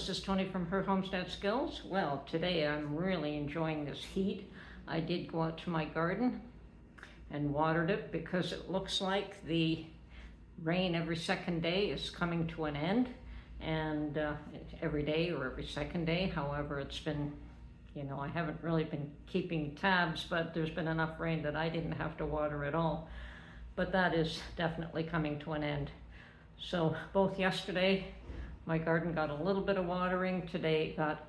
this is Tony from Her Homestead Skills. Well, today I'm really enjoying this heat. I did go out to my garden and watered it because it looks like the rain every second day is coming to an end, and every day or every second day. However, it's been, I haven't really been keeping tabs, but there's been enough rain that I didn't have to water at all. But that is definitely coming to an end. So both yesterday, my garden got a little bit of watering. Today it got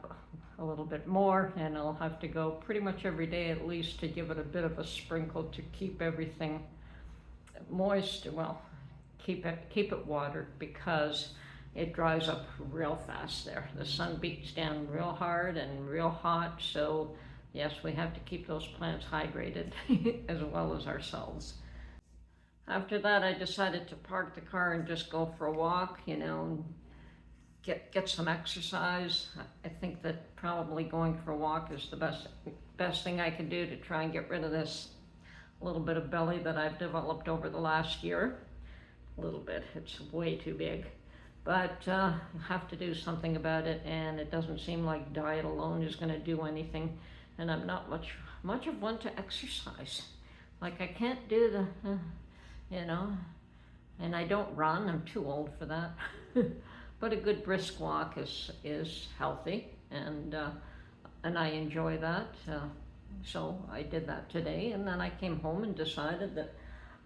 a little bit more, and I'll have to go pretty much every day at least to give it a bit of a sprinkle to keep everything moist. Well, keep it watered, because it dries up real fast there. The sun beats down real hard and real hot, so yes, we have to keep those plants hydrated as well as ourselves. After that, I decided to park the car and just go for a walk, and get some exercise. I think that probably going for a walk is the best thing I can do to try and get rid of this little bit of belly that I've developed over the last year. A little bit, it's way too big. But I have to do something about it, and it doesn't seem like diet alone is going to do anything. And I'm not much of one to exercise. Like, I can't do the, and I don't run. I'm too old for that. But a good brisk walk is healthy, and I enjoy that. So I did that today, and then I came home and decided that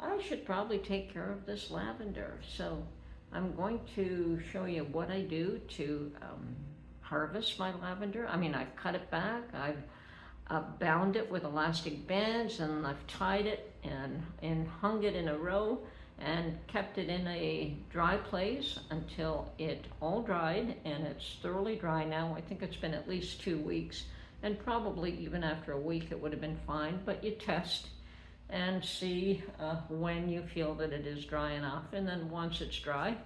I should probably take care of this lavender. So I'm going to show you what I do to harvest my lavender. I mean, I've cut it back, I've bound it with elastic bands, and I've tied it and hung it in a row and kept it in a dry place until it all dried, and it's thoroughly dry now. I think it's been at least 2 weeks, and probably even after a week it would have been fine, but you test and see when you feel that it is dry enough. And then once it's dry,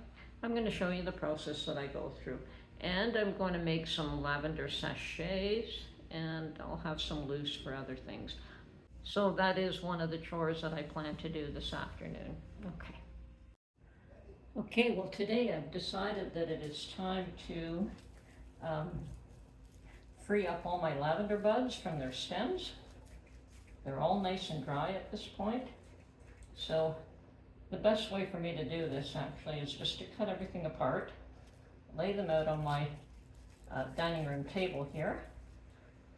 I'm going to show you the process that I go through, and I'm going to make some lavender sachets, and I'll have some loose for other things. So that is one of the chores that I plan to do this afternoon. Okay, well, today I've decided that it is time to free up all my lavender buds from their stems. They're all nice and dry at this point. So the best way for me to do this actually is just to cut everything apart, lay them out on my dining room table here,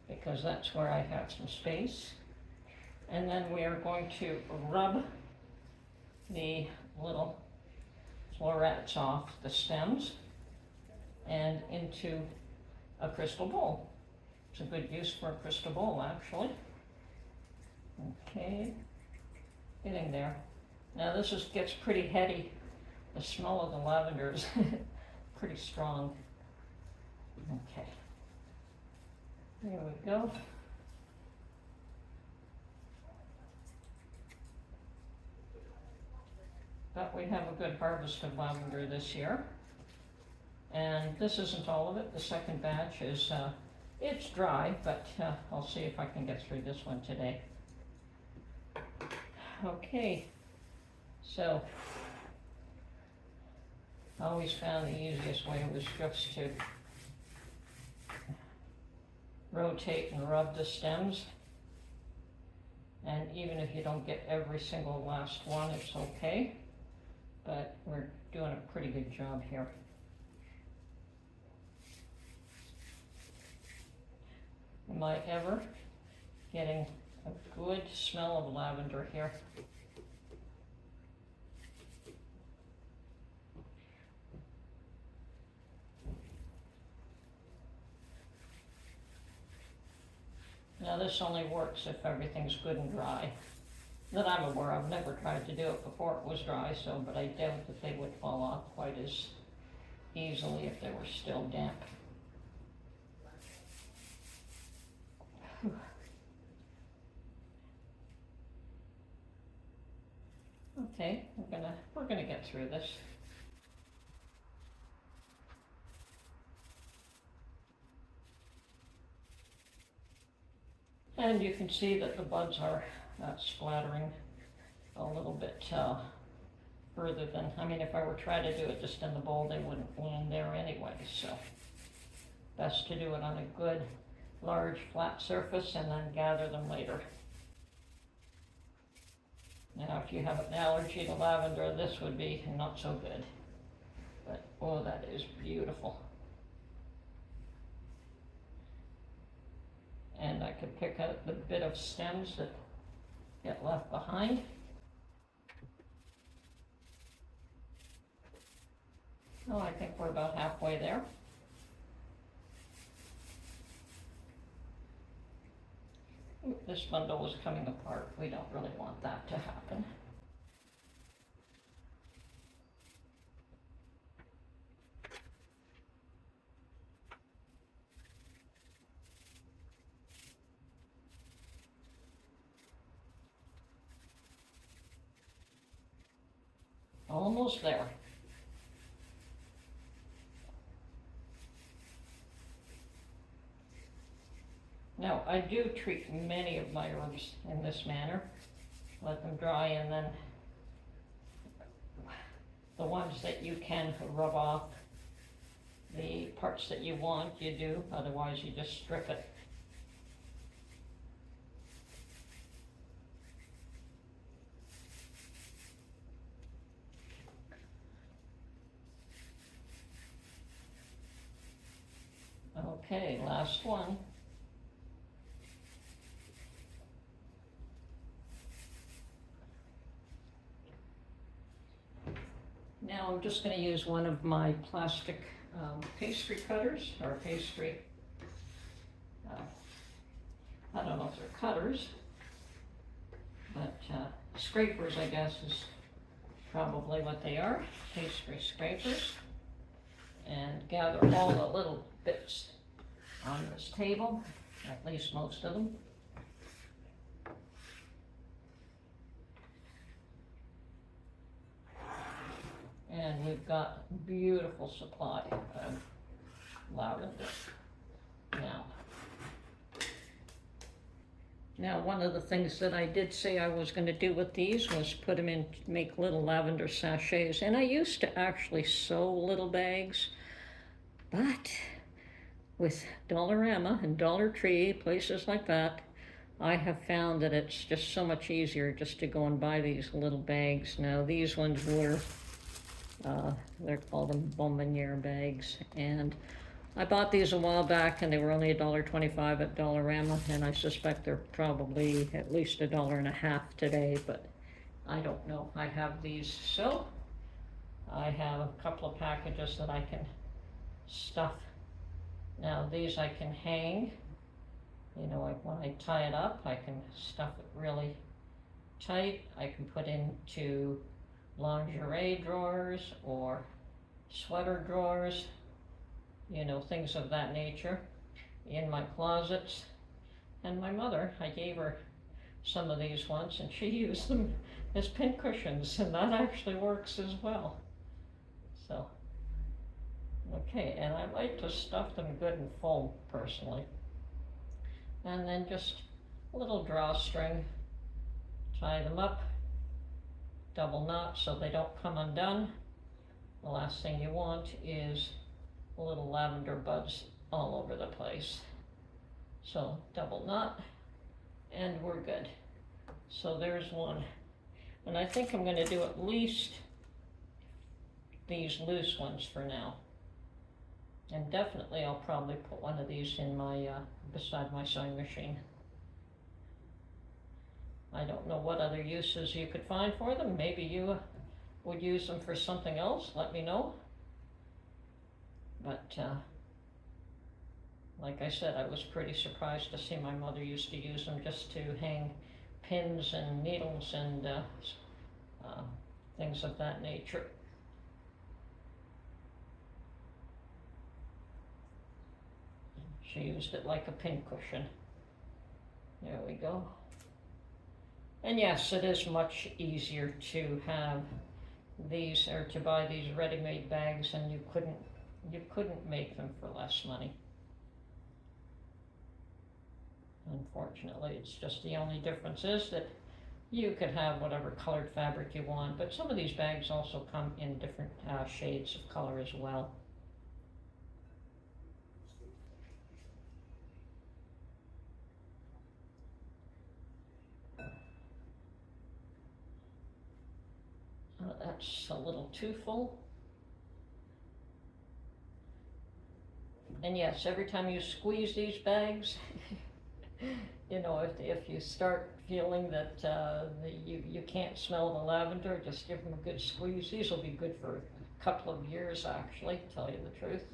because that's where I have some space. And then we are going to rub the little florets off the stems and into a crystal bowl. It's a good use for a crystal bowl, actually. Okay, getting there. Now this gets pretty heady. The smell of the lavender is pretty strong. Okay, there we go. But we have a good harvest of lavender this year. And this isn't all of it. The second batch is, it's dry, but I'll see if I can get through this one today. Okay, so I always found the easiest way was just to rotate and rub the stems. And even if you don't get every single last one, it's okay. But we're doing a pretty good job here. Am I ever getting a good smell of lavender here? Now this only works if everything's good and dry. That I'm aware of. I've never tried to do it before it was dry, but I doubt that they would fall off quite as easily if they were still damp. Okay, we're gonna get through this. And you can see that the buds are splattering a little bit further than, I mean, if I were trying to do it just in the bowl, they wouldn't land there anyway, so. Best to do it on a good, large, flat surface and then gather them later. Now, if you have an allergy to lavender, this would be not so good. But, oh, that is beautiful. And I could pick out the bit of stems that get left behind. Oh, I think we're about halfway there. Ooh, this bundle is coming apart. We don't really want that to happen. Almost there. Now, I do treat many of my herbs in this manner. Let them dry, and then the ones that you can rub off, the parts that you want, you do. Otherwise, you just strip it. Okay, last one. Now I'm just going to use one of my plastic pastry cutters, or pastry, I don't know if they're cutters, but scrapers, I guess, is probably what they are, pastry scrapers, and gather all the little bits on this table, at least most of them. And we've got a beautiful supply of lavender now. One of the things that I did say I was going to do with these was put them in, make little lavender sachets. And I used to actually sew little bags, but with Dollarama and Dollar Tree, places like that, I have found that it's just so much easier just to go and buy these little bags. Now these ones were, they're called them Bonbonniere bags, and I bought these a while back and they were only $1.25 at Dollarama, and I suspect they're probably at least $1.50 today, but I don't know. I have these, so I have a couple of packages that I can stuff. Now these I can hang, you know, like when I tie it up, I can stuff it really tight. I can put into lingerie drawers or sweater drawers, you know, things of that nature, in my closets. And my mother, I gave her some of these once, and she used them as pin cushions, and that actually works as well. So, okay, and I like to stuff them good and full, personally. And then just a little drawstring, tie them up, double knot so they don't come undone. The last thing you want is little lavender buds all over the place. So double knot, and we're good. So there's one. And I think I'm going to do at least these loose ones for now. And definitely I'll probably put one of these in my, beside my sewing machine. I don't know what other uses you could find for them. Maybe you would use them for something else, let me know. But like I said, I was pretty surprised to see my mother used to use them just to hang pins and needles and things of that nature. She used it like a pin cushion. There we go. And yes, it is much easier to have these, or to buy these ready-made bags, and you couldn't make them for less money. Unfortunately, it's just the only difference is that you could have whatever colored fabric you want, but some of these bags also come in different shades of color as well. That's a little too full. And yes, every time you squeeze these bags, you know, if you start feeling that you can't smell the lavender, just give them a good squeeze. These will be good for a couple of years, actually, to tell you the truth.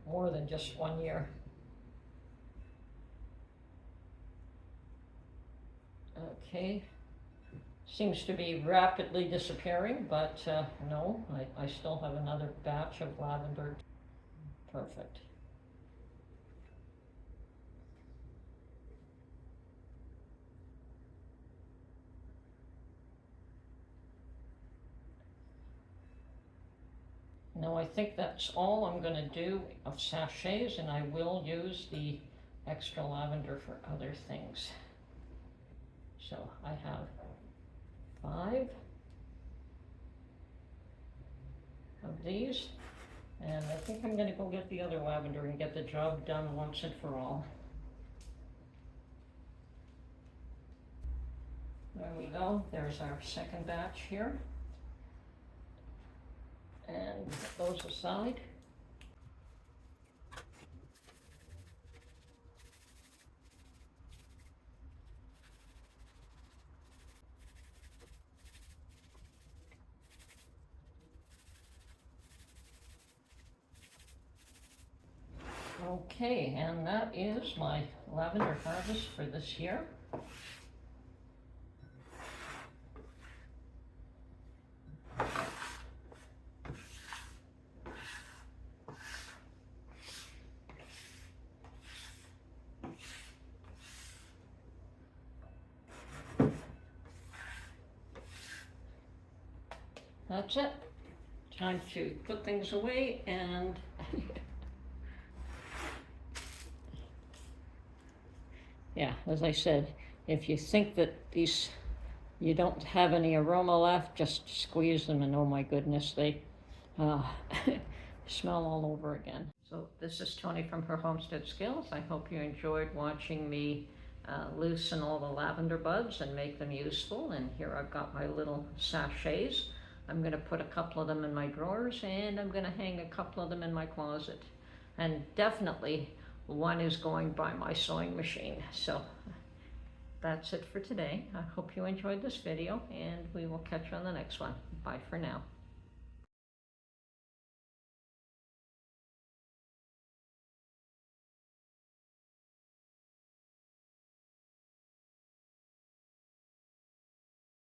More than just 1 year. Okay. Seems to be rapidly disappearing, but no, I still have another batch of lavender. Perfect. Now I think that's all I'm going to do of sachets, and I will use the extra lavender for other things. So I have 5 of these, and I think I'm going to go get the other lavender and get the job done once and for all. There we go. There's our second batch here. And put those aside. Okay, and that is my lavender harvest for this year. That's it. Time to put things away and yeah, as I said, if you think that these, you don't have any aroma left, just squeeze them and oh my goodness, they smell all over again. So this is Tony from Her Homestead Skills. I hope you enjoyed watching me loosen all the lavender buds and make them useful. And here I've got my little sachets. I'm going to put a couple of them in my drawers, and I'm going to hang a couple of them in my closet. And definitely one is going by my sewing machine. So that's it for today. I hope you enjoyed this video, and we will catch you on the next one. Bye for now.